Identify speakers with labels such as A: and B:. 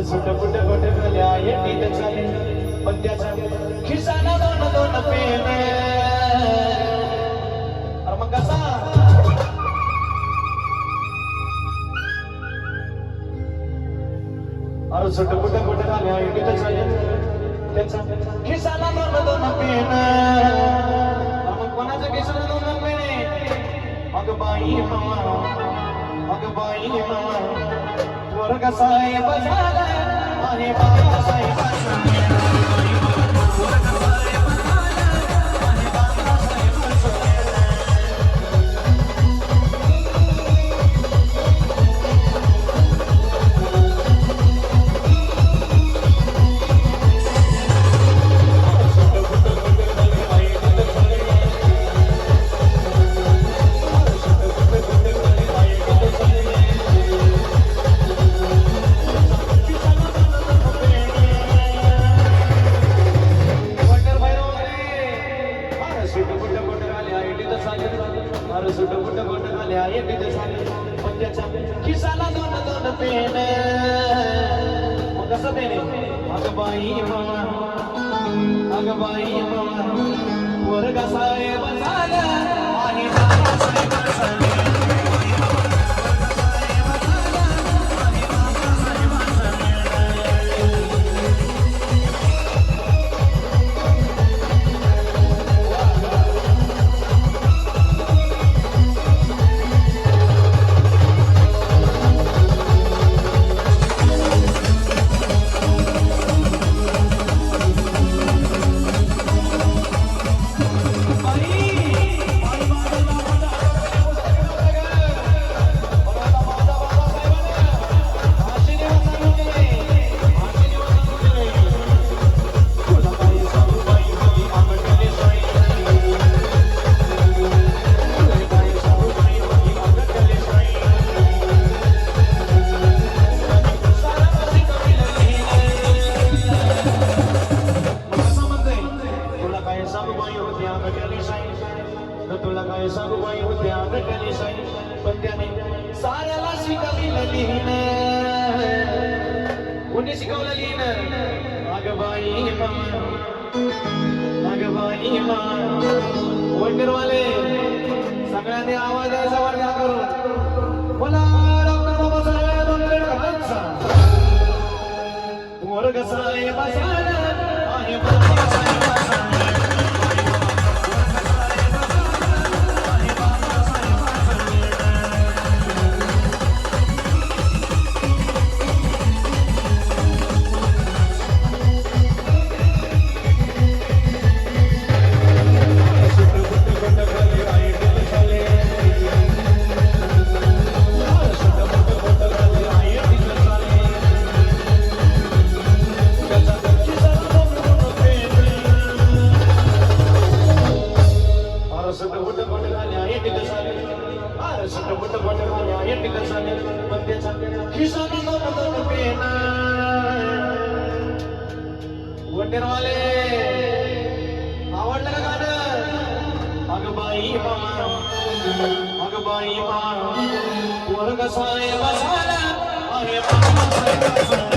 A: सुट बुट गोट झाल्या येटीत झाले पण त्याचा खिसाना दोन दोन पेन अरे मग कसा अरे सुट बुट गोट झाल्या येटीत झाले त्याचा खिसाना दोन दोन पेन मग कोणाच्या खिसाला दोन दोन पेन अग बाई मामा वर्ग साहेब झाला आहे बाबा साहेब खिसाला दोन दोन पेन मग कसं पेन अग बाई मामा वर्ग साहेब झाला आहे बाबा साहेब तुला काय सांगू बाई होत्या गटली साई पण त्याने साऱ्याला शिकवलं लिहिण कोणी शिकवलं लिहिण अग बाई वंडरवाले सगळ्यांनी आवाज यायचा वर्गा करून बोला डॉक्टर बाबासाहेब आंबेडकरांचा वर्ग साहेब आहे बाबा साहेब वंडरवाले आवडलं का गाणं अग बाई वर्ग साहेब झाला आहे बाबा साहेब